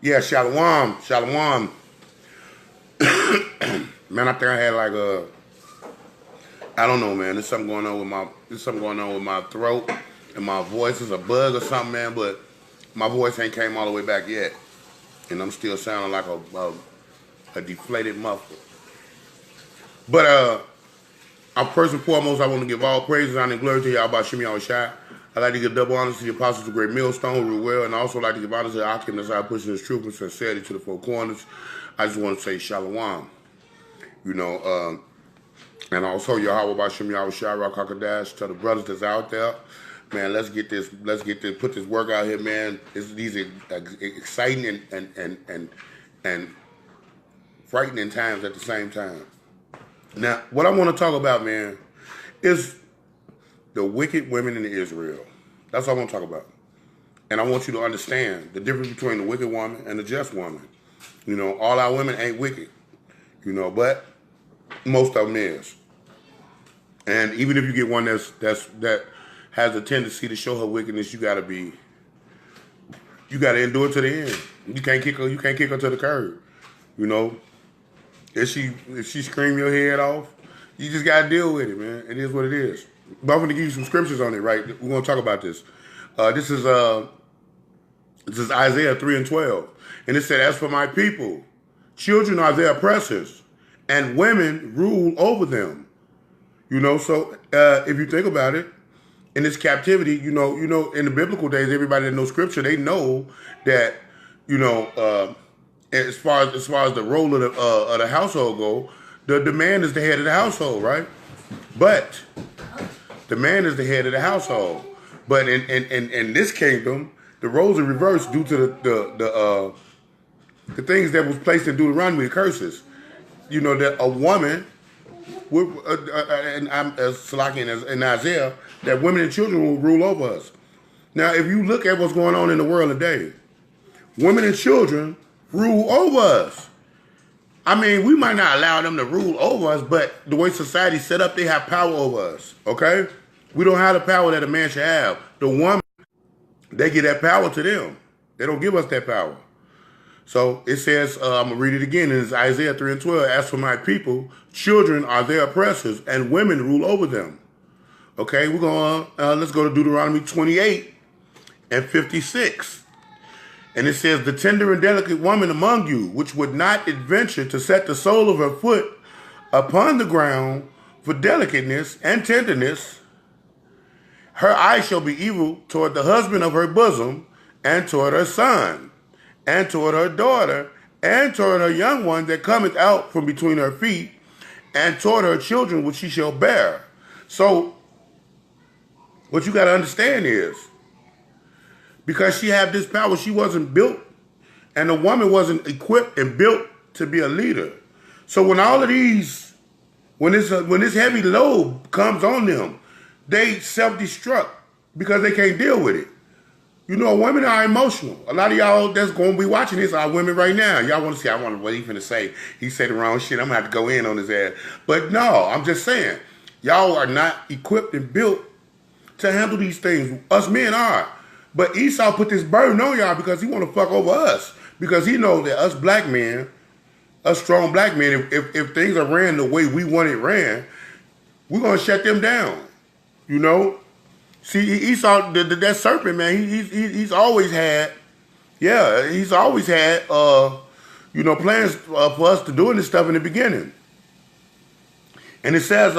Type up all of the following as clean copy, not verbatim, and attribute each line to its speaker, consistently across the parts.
Speaker 1: Yeah, Shalom, Shalom. Man, I think I had like I don't know, man. There's something going on with my throat and my voice is a bug or something, man. But my voice ain't came all the way back yet, and I'm still sounding like a deflated muffler. But I'm first and foremost, I want to give all praises, honor, and glory to y'all about Shimmy Shai. I'd like to give double honors to the apostles of Great Millstone, who rule well, and I also like to give honors to the Akim that's out pushing his truth and sincerity to the four corners. I just want to say Shalom. You know, and also Yahweh Bashim Yahweh Shai Rock Hakadash to the brothers that's out there. Man, put this work out here, man. These are exciting and frightening times at the same time. Now, what I want to talk about, man, is the wicked women in Israel. That's what I want to talk about. And I want you to understand the difference between the wicked woman and the just woman. You know, all our women ain't wicked, you know, but most of them is. And even if you get one that has a tendency to show her wickedness, you gotta endure to the end. You can't kick her to the curb. You know, if she scream your head off, you just gotta deal with it, man. It is what it is. But I'm gonna give you some scriptures on it, right? We're gonna talk about this. This is Isaiah 3:12. And it said, as for my people, children are their oppressors, and women rule over them. You know, so if you think about it, in this captivity, you know, in the biblical days, everybody that knows scripture, they know that, you know, as far as the role of the household go, the man is the head of the household, right? But the man is the head of the household. But in this kingdom, the roles are reversed due to the things that was placed in Deuteronomy, the curses. You know, that a woman, and I'm as Salakian as in Isaiah, that women and children will rule over us. Now, if you look at what's going on in the world today, women and children rule over us. I mean, we might not allow them to rule over us, but the way society's set up, they have power over us, okay? We don't have the power that a man should have. The woman, they give that power to them. They don't give us that power. So it says, I'm going to read it again. It's Isaiah 3:12. As for my people, children are their oppressors, and women rule over them. Okay, we're going to, let's go to Deuteronomy 28:56. And it says, the tender and delicate woman among you, which would not adventure to set the sole of her foot upon the ground for delicateness and tenderness, her eye shall be evil toward the husband of her bosom, and toward her son, and toward her daughter, and toward her young one that cometh out from between her feet, and toward her children which she shall bear. So, what you got to understand is, because she had this power, she wasn't built, and the woman wasn't equipped and built to be a leader. So when all of these, when this heavy load comes on them, they self-destruct because they can't deal with it. You know, women are emotional. A lot of y'all that's going to be watching this are women right now. Y'all want to see, I wonder what he's going to say. He said the wrong shit. I'm going to have to go in on his ass. But no, I'm just saying, y'all are not equipped and built to handle these things. Us men are. But Esau put this burden on y'all because he want to fuck over us. Because he knows that us black men, us strong black men, if things are ran the way we want it ran, we're going to shut them down. You know? See, Esau, that serpent, man, he's always had, he's always had, you know, plans for us to doing this stuff in the beginning. And it says,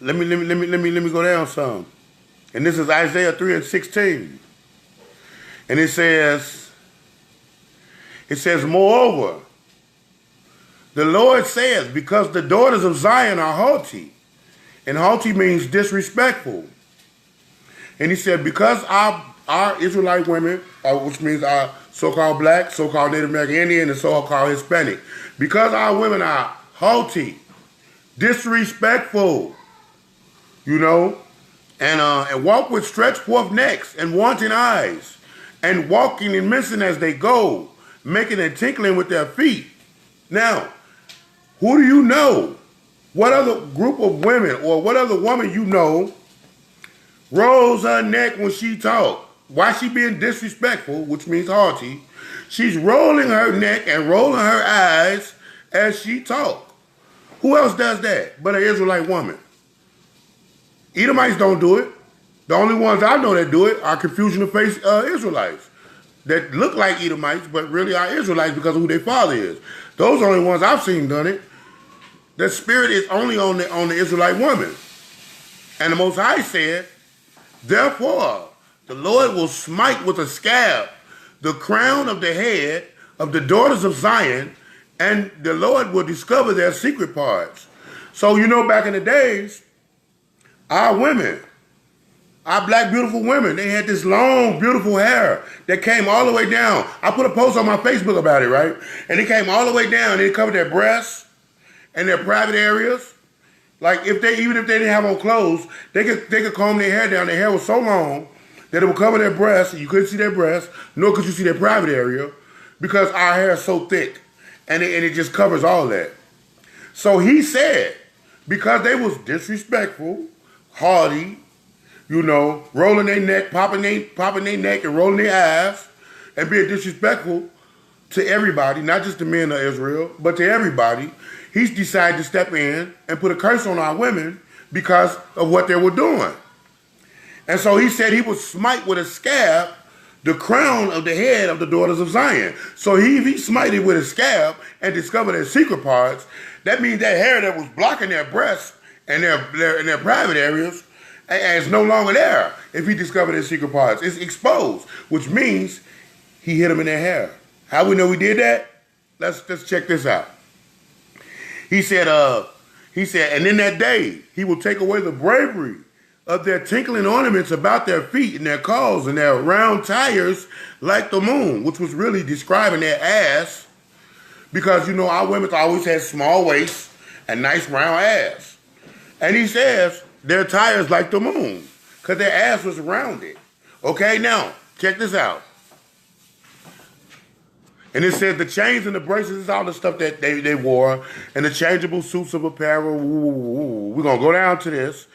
Speaker 1: let me go down some. And this is Isaiah 3:16. And it says, moreover, the Lord says, because the daughters of Zion are haughty, and haughty means disrespectful. And he said, because our Israelite women, which means our so-called black, so-called Native American Indian, and so-called Hispanic, because our women are haughty, disrespectful, you know, and walk with stretched forth necks and wanting eyes, and walking and missing as they go, making and tinkling with their feet. Now, who do you know? What other group of women or what other woman you know rolls her neck when she talk? Why she being disrespectful, which means haughty? She's rolling her neck and rolling her eyes as she talks. Who else does that but an Israelite woman? Edomites don't do it. The only ones I know that do it are confusion of face Israelites that look like Edomites but really are Israelites because of who their father is. Those are the only ones I've seen done it. The spirit is only on the Israelite woman. And the Most High said, therefore, the Lord will smite with a scab the crown of the head of the daughters of Zion, and the Lord will discover their secret parts. So, you know, back in the days, our women, our black beautiful women, they had this long, beautiful hair that came all the way down. I put a post on my Facebook about it, right? And it came all the way down, and it covered their breasts and their private areas. Like even if they didn't have on clothes, they could comb their hair down. Their hair was so long that it would cover their breasts. You couldn't see their breasts, nor could you see their private area, because our hair is so thick, and it just covers all that. So he said, because they was disrespectful, haughty, you know, rolling their neck, popping their neck and rolling their eyes, and being disrespectful to everybody, not just the men of Israel, but to everybody, he's decided to step in and put a curse on our women because of what they were doing. And so he said he would smite with a scab the crown of the head of the daughters of Zion. So if he smited with a scab and discovered their secret parts, that means that hair that was blocking their breasts and their private areas is no longer there. If he discovered their secret parts, it's exposed, which means he hit them in their hair. How we know he did that? Let's check this out. He said, and in that day, he will take away the bravery of their tinkling ornaments about their feet and their calls and their round tires like the moon, which was really describing their ass, because, you know, our women always had small waists and nice round ass. And he says their tires like the moon because their ass was rounded. Okay, now, check this out. And it says the chains and the bracelets is all the stuff that they wore, and the changeable suits of apparel. We're going to go down to this.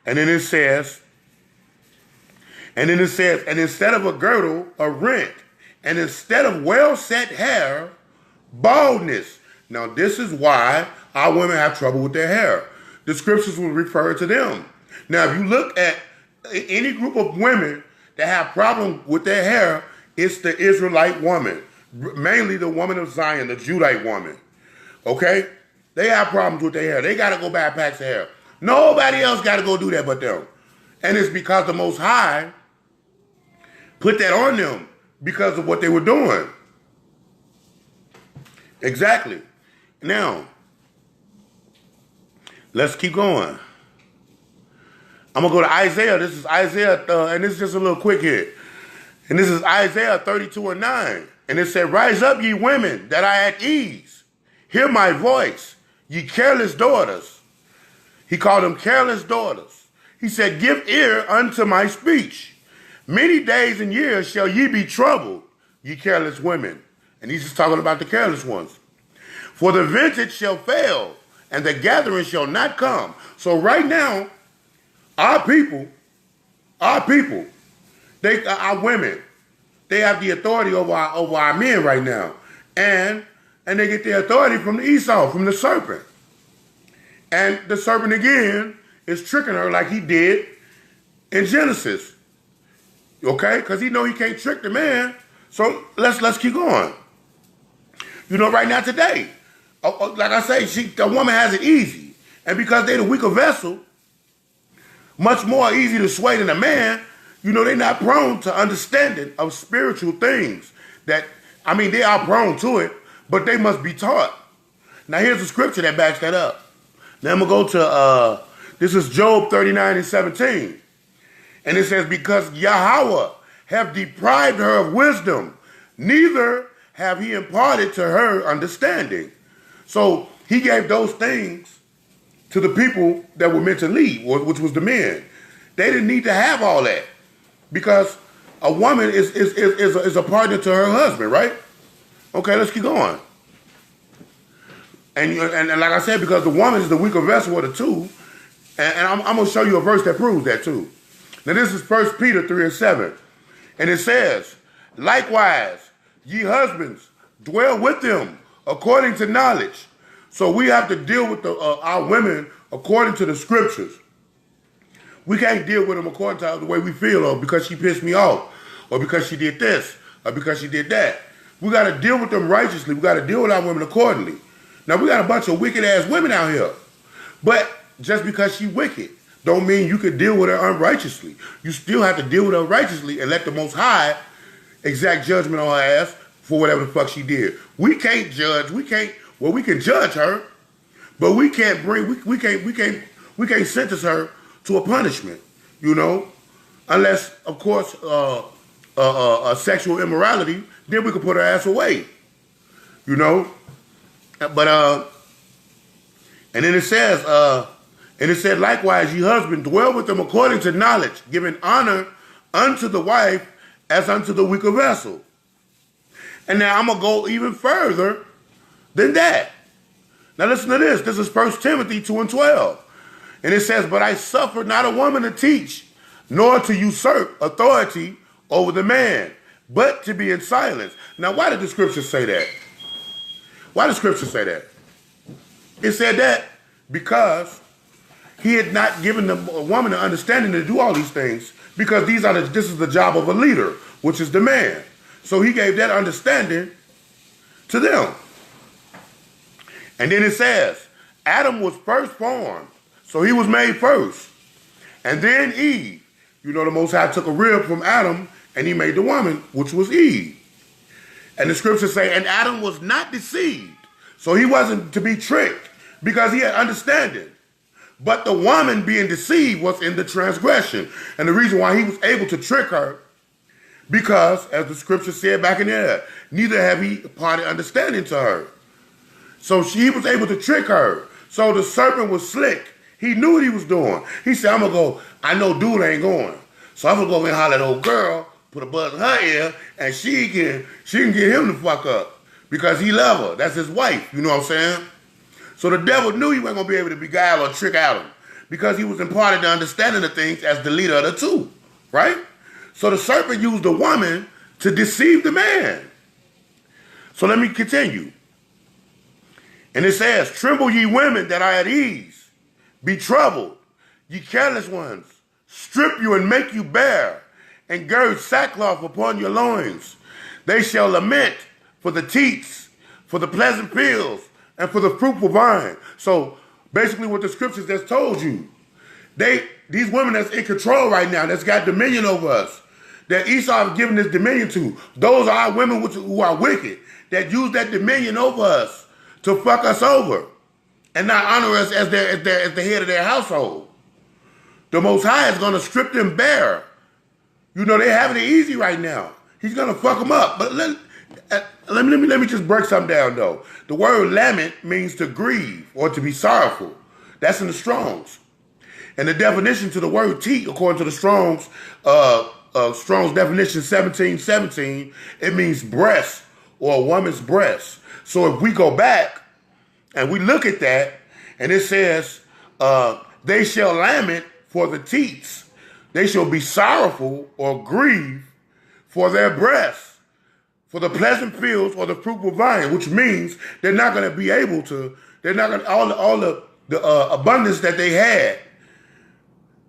Speaker 1: And then it says, and instead of a girdle, a rent. And instead of well-set hair, baldness. Now, this is why our women have trouble with their hair. The scriptures will refer to them. Now, if you look at any group of women that have problem with their hair, it's the Israelite woman. Mainly the woman of Zion, the Judite woman. Okay? They have problems with their hair. They got to go buy packs of hair. Nobody else got to go do that but them. And it's because the Most High put that on them because of what they were doing. Exactly. Now, let's keep going. I'm going to go to Isaiah. This is Isaiah, and this is just a little quick hit. And this is Isaiah 32:9. And it said, rise up, ye women, that are at ease. Hear my voice, ye careless daughters. He called them careless daughters. He said, give ear unto my speech. Many days and years shall ye be troubled, ye careless women. And he's just talking about the careless ones. For the vintage shall fail, and the gathering shall not come. So right now, our people, our women, they have the authority over our men right now. And they get their authority from the Esau, from the serpent. And the serpent again is tricking her like he did in Genesis. Okay? Because he know he can't trick the man. So let's keep going. You know, right now today, like I say, the woman has it easy. And because they're the weaker vessel, much more easy to sway than a man, you know, they're not prone to understanding of spiritual things. They are prone to it, but they must be taught. Now, here's the scripture that backs that up. Now, I'm going to go to, this is Job 39:17. And it says, because Yahweh have deprived her of wisdom, neither have he imparted to her understanding. So he gave those things to the people that were meant to lead, which was the men. They didn't need to have all that. Because a woman is a partner to her husband, right? Okay, let's keep going. And like I said, because the woman is the weaker vessel of the two, and I'm going to show you a verse that proves that too. Now this is 1 Peter 3:7. And it says, likewise, ye husbands, dwell with them according to knowledge. So we have to deal with our women according to the scriptures. We can't deal with them according to the way we feel, or because she pissed me off, or because she did this, or because she did that. We got to deal with them righteously. We got to deal with our women accordingly. Now, we got a bunch of wicked-ass women out here. But just because she wicked don't mean you can deal with her unrighteously. You still have to deal with her righteously and let the Most High exact judgment on her ass for whatever the fuck she did. We can't judge. We can judge her, but we can't sentence her to a punishment, you know, unless, of course, a sexual immorality, then we can put her ass away, you know. But and then it says, and it said, likewise, ye husband, dwell with them according to knowledge, giving honor unto the wife as unto the weaker vessel. And now I'm gonna go even further than that. Now listen to this. This is 1 Timothy 2:12. And it says, but I suffer not a woman to teach, nor to usurp authority over the man, but to be in silence. Now, why did the scripture say that? Why did the scripture say that? It said that because he had not given the woman the understanding to do all these things, because this is the job of a leader, which is the man. So he gave that understanding to them. And then it says, Adam was first formed. So he was made first. And then Eve. You know, the Most High took a rib from Adam and he made the woman, which was Eve. And the scriptures say, and Adam was not deceived. So he wasn't to be tricked because he had understanding. But the woman being deceived was in the transgression. And the reason why he was able to trick her, because, as the scripture said back in there, neither have he imparted understanding to her. So he was able to trick her. So the serpent was slick. He knew what he was doing. He said, I'm going to go, I know dude ain't going. So I'm going to go and holler at old girl, put a buzz in her ear, and she can get him the fuck up because he love her. That's his wife, you know what I'm saying? So the devil knew he wasn't going to be able to beguile or trick Adam because he was imparted the understanding of things as the leader of the two, right? So the serpent used the woman to deceive the man. So let me continue. And it says, tremble ye women that are at ease. Be troubled, ye careless ones. Strip you and make you bare, and gird sackcloth upon your loins. They shall lament for the teats, for the pleasant fields, and for the fruitful vine. So basically what the scriptures just told you, these women that's in control right now, that's got dominion over us, that Esau has given this dominion to, those are our women who are wicked, that use that dominion over us to fuck us over and not honor us as the head of their household. The Most High is going to strip them bare. You know, they're having it easy right now. He's going to fuck them up. But let me just break something down, though. The word lament means to grieve or to be sorrowful. That's in the Strong's. And the definition to the word teat, according to the Strong's definition 1717, it means breast or a woman's breast. So if we go back and we look at that, and it says, they shall lament for the teats. They shall be sorrowful or grieve for their breasts, for the pleasant fields or the fruitful vine, which means they're not going to be able to, they're not going to, all the abundance that they had,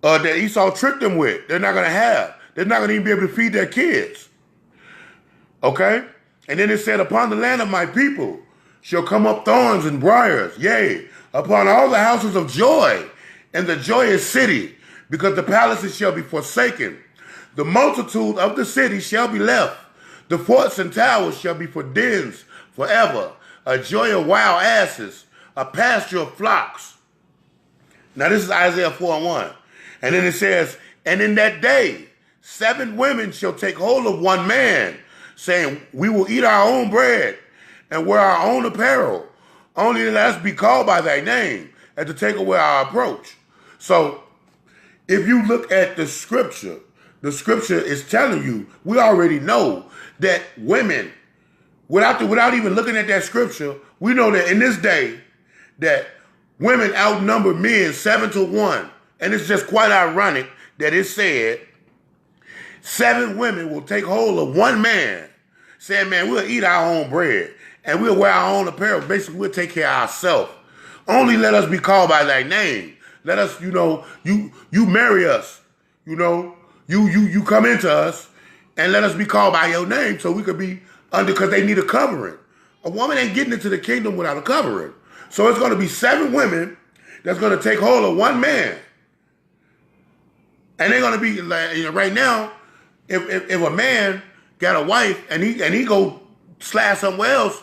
Speaker 1: that Esau tricked them with, they're not going to have. They're not going to even be able to feed their kids. Okay? And then it said, upon the land of my people shall come up thorns and briars, yea, upon all the houses of joy and the joyous city, because the palaces shall be forsaken. The multitude of the city shall be left. The forts and towers shall be for dens forever, a joy of wild asses, a pasture of flocks. Now this is Isaiah 4:1. And then it says, and in that day, 7 women shall take hold of one man, saying, we will eat our own bread and wear our own apparel, only let us be called by thy name, and to take away our approach. So, if you look at the scripture is telling you, we already know that women, without even looking at that scripture, we know that in this day, that women outnumber men 7-1. And it's just quite ironic that it said 7 women will take hold of one man saying, man, we'll eat our own bread and we'll wear our own apparel. Basically, we'll take care of ourselves. Only let us be called by thy name. Let us, you marry us. You come into us and let us be called by your name so we could be under, because they need a covering. A woman ain't getting into the kingdom without a covering. So it's going to be 7 women that's going to take hold of one man. And they're going to be like, right now, if a man got a wife and he go slash somewhere else,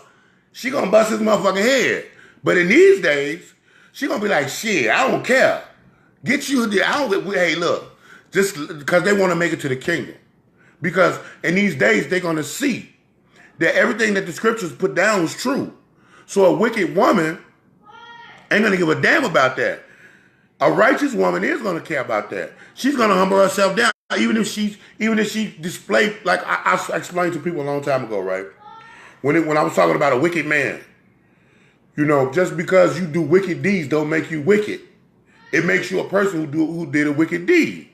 Speaker 1: she going to bust his motherfucking head. But in these days, she going to be like, shit, I don't care. Get you, hey, look, just because they want to make it to the kingdom. Because in these days, they're going to see that everything that the scriptures put down was true. So a wicked woman ain't going to give a damn about that. A righteous woman is going to care about that. She's going to humble herself down, even if she displayed, like I explained to people a long time ago, right? When I was talking about a wicked man, just because you do wicked deeds don't make you wicked. It makes you a person who did a wicked deed.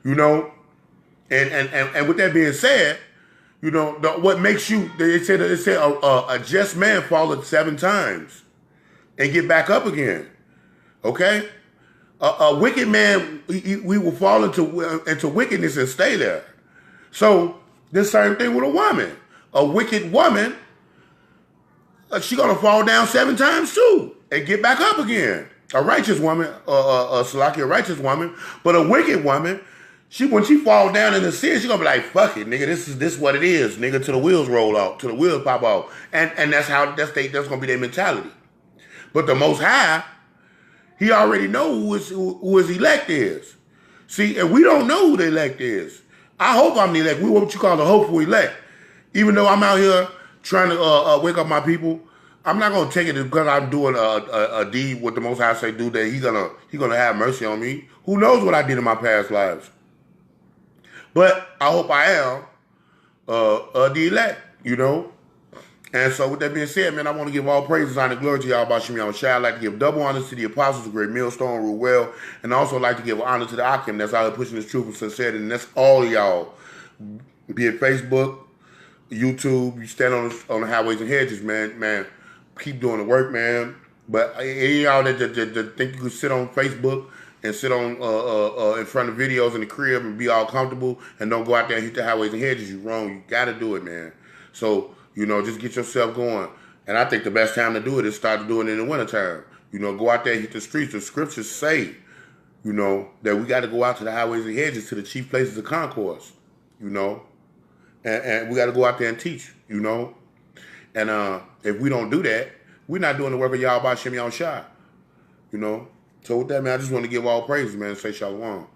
Speaker 1: And with that being said, what makes you? They said a just man falleth 7 times and get back up again. Okay, a wicked man, we will fall into wickedness and stay there. So the same thing with a woman. A wicked woman, she gonna fall down 7 times too and get back up again. A righteous woman, a righteous woman, but a wicked woman, when she fall down in the sin, she gonna be like, fuck it, nigga, this what it is, nigga, till the wheels roll off, till the wheels pop off. And that's gonna be their mentality. But the Most High, he already knows who his elect is. See, and we don't know who the elect is. I hope I'm the elect. We what you call the hopeful elect. Even though I'm out here trying to wake up my people, I'm not gonna take it because I'm doing a deed what the Most High say do, that he gonna have mercy on me. Who knows what I did in my past lives? But I hope I am the elect, And so with that being said, man, I want to give all praises, honor, glory to y'all about Shimei Shai. I'd like to give double honors to the apostles, the great millstone, rule well, and also like to give honor to the Akim that's out here pushing this truth and sincerity. And that's all of y'all, be it Facebook, YouTube, you stand on the highways and hedges, man. Keep doing the work, man. But any of y'all that think you can sit on Facebook and sit on in front of videos in the crib and be all comfortable and don't go out there and hit the highways and hedges, you're wrong. You got to do it, man. So, just get yourself going. And I think the best time to do it is start doing it in the wintertime. Go out there and hit the streets. The scriptures say, that we got to go out to the highways and hedges, to the chief places of concourse, and we got to go out there and teach, And if we don't do that, we're not doing the work of Yahweh Shimei Shai, So with that, man, I just want to give all praises, man, and say shalom.